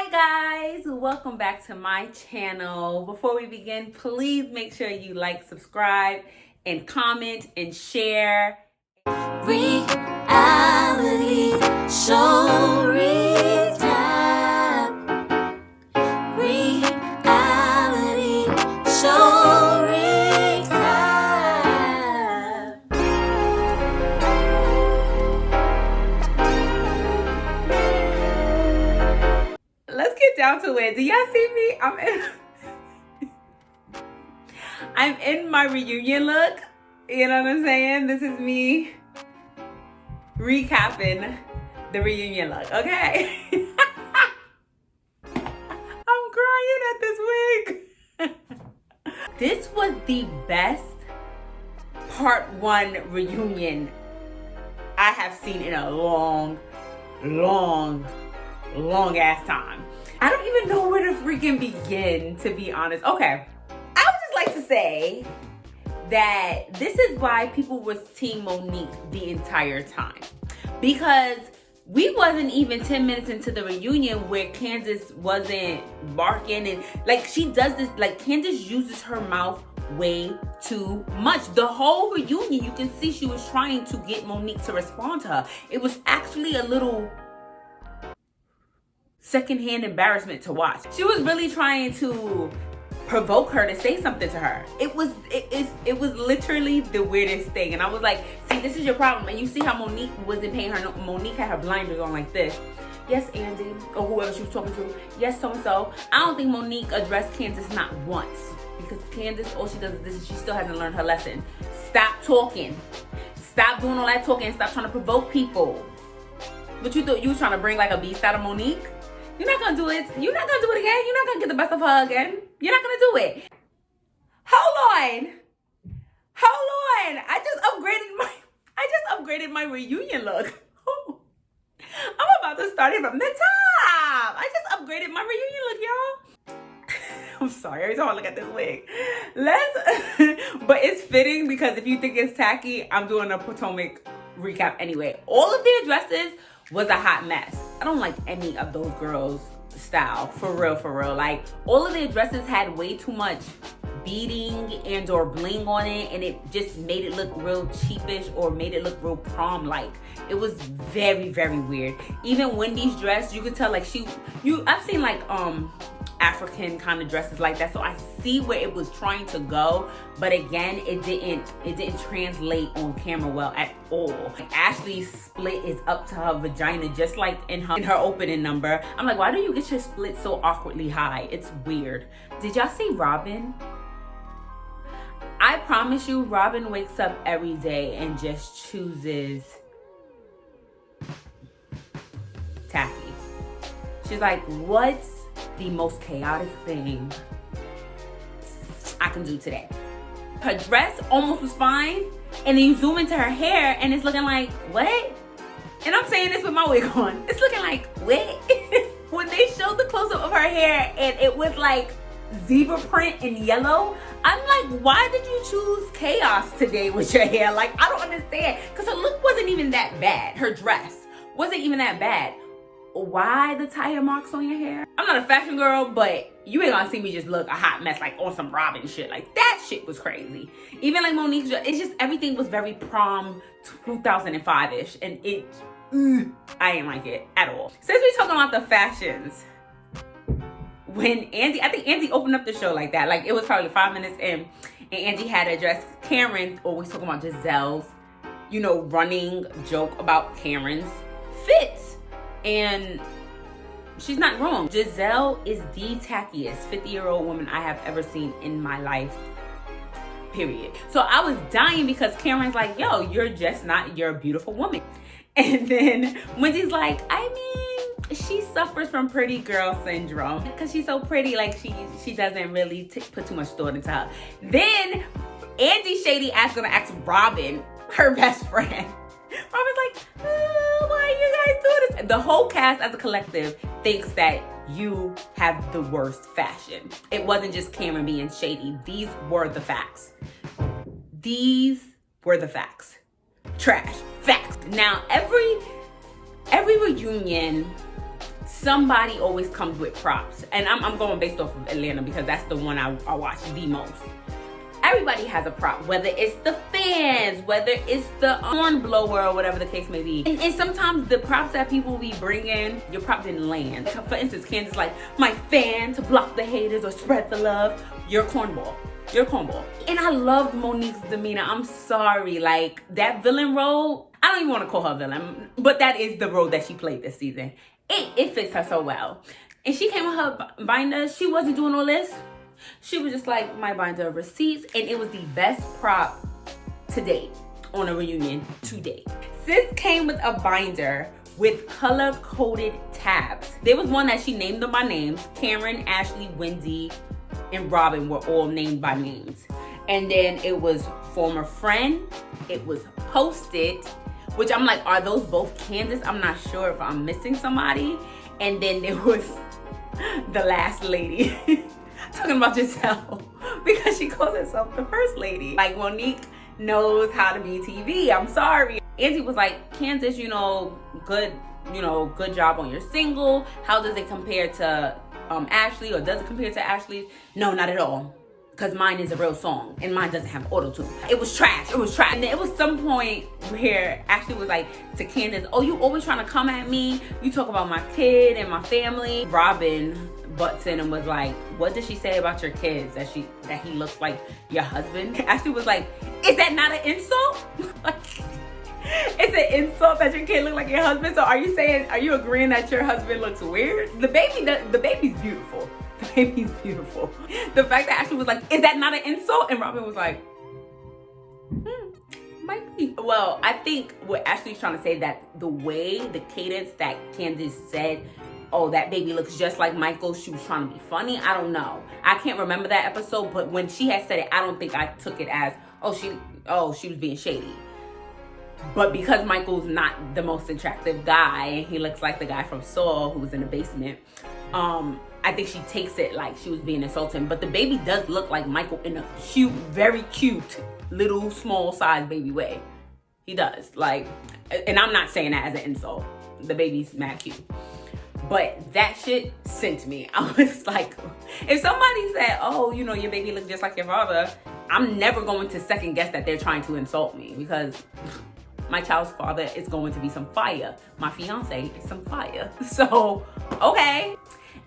Hi guys, welcome back to my channel. Before we begin, please make sure you like, subscribe, and comment and share. Reality show recap. Reality show recap. Let's get down to it. Do y'all see me? I'm in my reunion look. You know what I'm saying? This is me recapping the reunion look, okay? I'm crying at this wig. This was the best part 1 reunion I have seen in a long ass time. I don't even know where to freaking begin, to be honest. Okay, I would just like to say that this is why people was Team Monique the entire time, because we wasn't even 10 minutes into the reunion where Candace wasn't barking, and like she does this, like Candace uses her mouth way too much. The whole reunion, you can see she was trying to get Monique to respond to her. It was actually a little secondhand embarrassment to watch. She was really trying to provoke her to say something to her. It was literally the weirdest thing. And I was like, see, this is your problem. And you see how Monique wasn't paying her no. Monique had her blinders on like this. Yes, Andy, or whoever she was talking to. Yes, so-and-so. I don't think Monique addressed Candace not once, because Candace, all she does is this, and she still hasn't learned her lesson. Stop talking. Stop doing all that talking. Stop trying to provoke people. But you thought you was trying to bring like a beast out of Monique? You're not gonna do it. You're not gonna do it again. You're not gonna get the best of her again. You're not gonna do it. Hold on. I just upgraded my reunion look. I'm about to start it from the top. I just upgraded my reunion look, y'all. I'm sorry, every time I look at this wig. But it's fitting, because if you think it's tacky, I'm doing a Potomac recap anyway. All of their dresses was a hot mess. I don't like any of those girls' style, for real. Like, all of their dresses had way too much beading and or bling on it, and it just made it look real cheapish, or made it look real prom-like. It was very weird. Even Wendy's dress, you could tell like I've seen like African kind of dresses like that, so I see where it was trying to go, but again, it didn't translate on camera well at all. Like, Ashley's split is up to her vagina, just like in her opening number. I'm like, why do you get your split so awkwardly high? It's weird. Did y'all see Robin? I promise you, Robin wakes up every day and just chooses tacky. She's like, what's the most chaotic thing I can do today? Her dress almost was fine, and then you zoom into her hair and it's looking like, what? And I'm saying this with my wig on. It's looking like, what? When they showed the close-up of her hair and it was like zebra print in yellow, I'm like, why did you choose chaos today with your hair? Like, I don't understand, because her look wasn't even that bad. Her dress wasn't even that bad. Why the tire marks on your hair? I'm not a fashion girl, but you ain't gonna see me just look a hot mess like on some Robin shit. Like, that shit was crazy. Even like Monique's, it's just, everything was very prom 2005-ish, and I ain't like it at all. Since we talking about the fashions, when I think Andy opened up the show like that. Like, it was probably 5 minutes in, and Andy had addressed Karen, always talking about Giselle's, running joke about Karen's fits. And she's not wrong. Giselle is the tackiest 50-year-old woman I have ever seen in my life, period. So I was dying because Karen's like, yo, you're a beautiful woman. And then Wendy's like, I mean, she suffers from pretty girl syndrome because she's so pretty. Like, she doesn't really put too much thought into her. Then Andy Shady gonna ask Robin, her best friend. Robin's like, why are you guys doing this? The whole cast as a collective thinks that you have the worst fashion. It wasn't just Cameron being shady. These were the facts. Trash. Facts. Now, every reunion somebody always comes with props. And I'm going based off of Atlanta because that's the one I watch the most. Everybody has a prop, whether it's the fans, whether it's the horn blower, or whatever the case may be. And sometimes the props that people be bringing, your prop didn't land. Like, for instance, Candace like, my fan to block the haters or spread the love. You're cornball. You're cornball. And I loved Monique's demeanor. I'm sorry, like that villain role, I don't even want to call her villain, but that is the role that she played this season. It fits her so well. And she came with her binder. She wasn't doing all this. She was just like, my binder of receipts, and it was the best prop to date on a reunion to date. Sis came with a binder with color-coded tabs. There was one that she named them by names. Karen, Ashley, Wendy, and Robin were all named by names. And then it was former friend, it was posted, which I'm like, are those both Candace? I'm not sure if I'm missing somebody. And then there was the last lady. Talking about Giselle because she calls herself the first lady. Like, Monique knows how to be TV. I'm sorry. Auntie was like, Candace, good job on your single. How does it compare to Ashley, or does it compare to Ashley? No, not at all. Because mine is a real song and mine doesn't have auto-tune. It was trash. It was trash. And there was some point where Ashley was like to Candace, oh, you always trying to come at me. You talk about my kid and my family. Robin butts in and was like, what did she say about your kids? That he looks like your husband? Ashley was like, is that not an insult? It's an insult that your kid look like your husband. So are you agreeing that your husband looks weird? The baby's beautiful. The baby's beautiful. The fact that Ashley was like, is that not an insult? And Robin was like, might be. Well, I think what Ashley's trying to say, that the way, the cadence that Candace said, oh, that baby looks just like Michael, she was trying to be funny. I don't know. I can't remember that episode, but when she had said it, I don't think I took it as, she was being shady. But because Michael's not the most attractive guy, and he looks like the guy from Saw who was in the basement, I think she takes it like she was being insulting. But the baby does look like Michael in a cute, very cute, little, small size baby way. He does. Like, and I'm not saying that as an insult. The baby's mad cute. But that shit sent me. I was like, if somebody said, oh, your baby looks just like your father, I'm never going to second guess that they're trying to insult me, because my child's father is going to be some fire. My fiance is some fire. So, okay.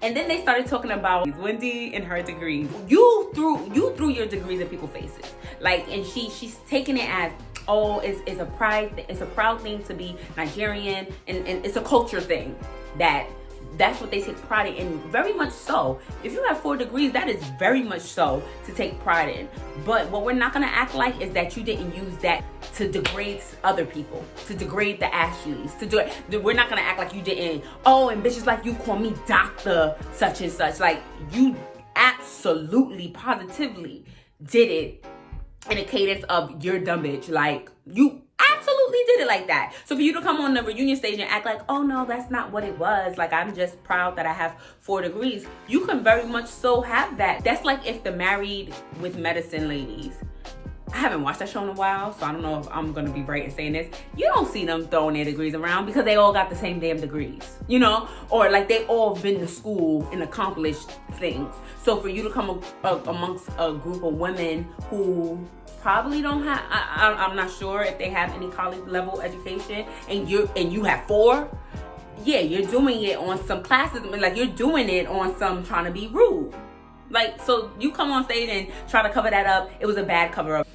And then they started talking about Wendy and her degrees. You threw your degrees in people's faces. Like, and she's taking it as, oh, it's a proud thing to be Nigerian, and it's a culture thing. That's what they take pride in, very much so. If you have 4 degrees, that is very much so to take pride in. But what we're not gonna act like is that you didn't use that to degrade other people, to degrade the Ashleys, we're not gonna act like you didn't, oh, and bitches like you call me Dr. such and such. Like, you absolutely, positively did it in a cadence of, you're dumb bitch. Like, you absolutely did it like that. So for you to come on the reunion stage and act like, oh no, that's not what it was, like, I'm just proud that I have 4 degrees, you can very much so have that. That's like if the Married with Medicine ladies, I haven't watched that show in a while, so I don't know if I'm gonna be right in saying this, you don't see them throwing their degrees around because they all got the same damn degrees, or like they all been to school and accomplished things. So for you to come amongst a group of women who probably don't have, I'm not sure if they have any college level education, and you have 4, yeah, you're doing it on some classes, like you're doing it on some trying to be rude. Like, so you come on stage and try to cover that up. It was a bad cover up.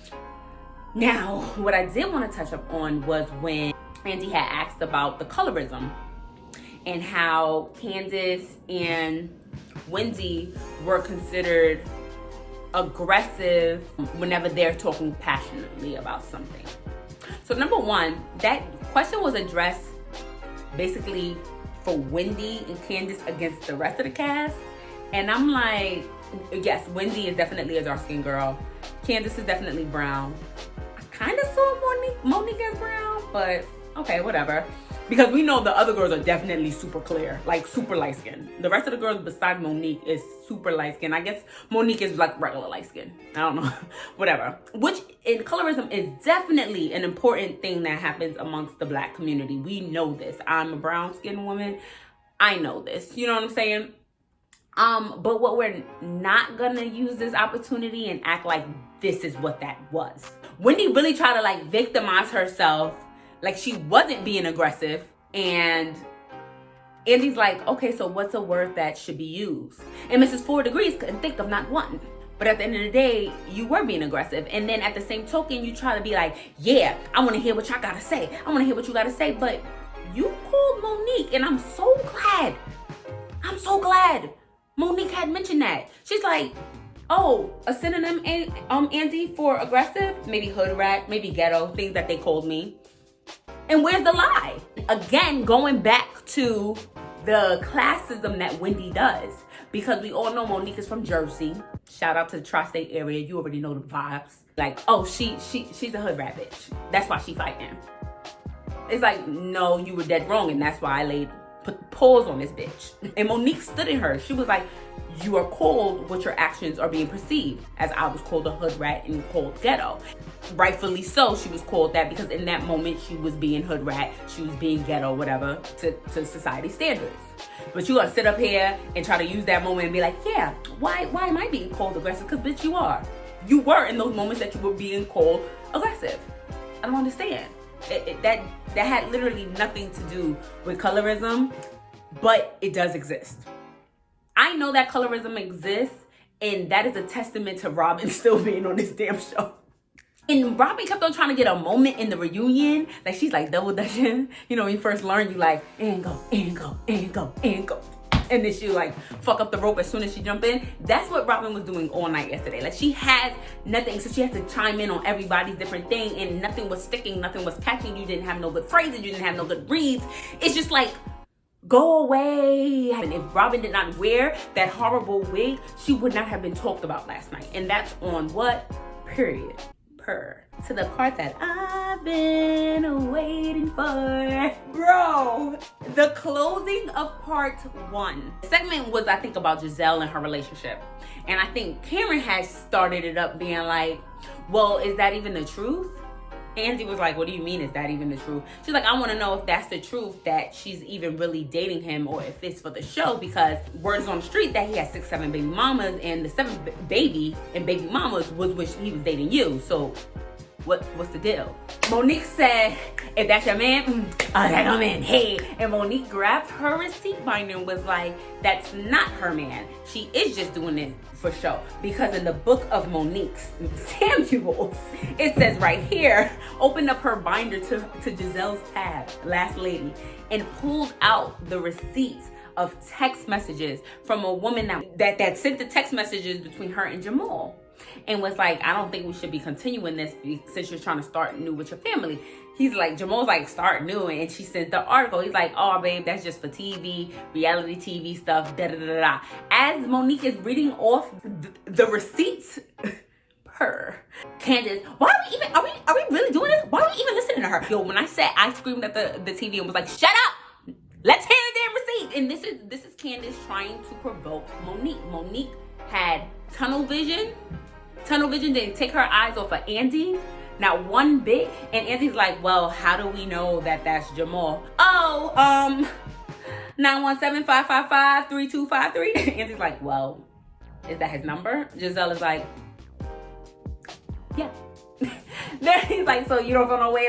Now, what I did want to touch up on was when Andy had asked about the colorism and how Candace and Wendy were considered aggressive whenever they're talking passionately about something. So number one, that question was addressed basically for Wendy and Candace against the rest of the cast. And I'm like, yes, Wendy is definitely a dark-skinned girl. Candace is definitely brown. I kind of saw Monique as brown, but okay, whatever. Because we know the other girls are definitely super clear, like super light-skinned. The rest of the girls besides Monique is super light-skinned. I guess Monique is like regular light-skinned. I don't know, whatever. Which in colorism is definitely an important thing that happens amongst the Black community. We know this. I'm a brown-skinned woman. I know this. You know what I'm saying? But what we're not gonna use this opportunity and act like this is what that was. Wendy really tried to like victimize herself, like she wasn't being aggressive, and Andy's like, okay, so what's a word that should be used? And Mrs. 4 Degrees couldn't think of not one. But at the end of the day, you were being aggressive. And then at the same token, you try to be like, yeah, I want to hear what y'all got to say. I want to hear what you got to say. But you called Monique, and I'm so glad. Monique had mentioned that. She's like, oh, a synonym, Andy, for aggressive? Maybe hood rat, maybe ghetto, things that they called me. And where's the lie? Again, going back to the classism that Wendy does. Because we all know Monique is from Jersey. Shout out to the tri-state area. You already know the vibes. Like, oh, she's a hood rat bitch. That's why she fighting. It's like, no, you were dead wrong. And that's why I put pause on this bitch. And Monique stood in her. She was like, you are called what your actions are being perceived. As I was called a hood rat and called ghetto. Rightfully so, she was called that because in that moment she was being hood rat, she was being ghetto, whatever, to society standards. But you gotta sit up here and try to use that moment and be like, yeah, why am I being called aggressive? Because bitch, you are. You were in those moments that you were being called aggressive. I don't understand. That had literally nothing to do with colorism, but it does exist. I know that colorism exists, and that is a testament to Robin still being on this damn show. And Robin kept on trying to get a moment in the reunion. Like, she's like double dutching. You know, when you first learn, you like, and go, and go, and go, and go. And then she like fuck up the rope as soon as she jump in. That's what Robin was doing all night yesterday. Like, she had nothing, so she had to chime in on everybody's different thing, and nothing was sticking, nothing was catching. You didn't have no good phrases, you didn't have no good reads. It's just like, go away. And if Robin did not wear that horrible wig, she would not have been talked about last night. And that's on what? Period. To the part that I've been waiting for. Bro, the closing of part 1. The segment was, I think, about Giselle and her relationship. And I think Karen has started it up being like, well, is that even the truth? Andy was like, what do you mean, is that even the truth? She's like, I want to know if that's the truth, that she's even really dating him, or if it's for the show, because word is on the street that he has 6, 7 baby mamas, and the 7th baby and baby mamas was when he was dating you. So what's the deal? Monique said, if that's your man, that's my man, hey. And Monique grabbed her receipt binder and was like, that's not her man. She is just doing it for show. Because in the book of Monique's Samuels, it says right here, opened up her binder to Giselle's tab, last lady, and pulled out the receipts of text messages from a woman that sent the text messages between her and Jamal. And was like, I don't think we should be continuing this since you're trying to start new with your family. He's like, Jamal's like, start new. And she sent the article. He's like, oh, babe, that's just for TV, reality TV stuff, da-da-da-da. As Monique is reading off the receipts, Candace, why are we really doing this? Why are we even listening to her? Yo, when I said, I screamed at the TV and was like, shut up! Let's hear the damn receipt. And this is Candace trying to provoke Monique. Monique had tunnel vision. Tunnel vision didn't take her eyes off of Andy, not one bit. And Andy's like, well, how do we know that that's Jamal? Oh, 917-555-3253. Andy's like, well, is that his number? Giselle is like, yeah. Then he's like, so you don't feel no way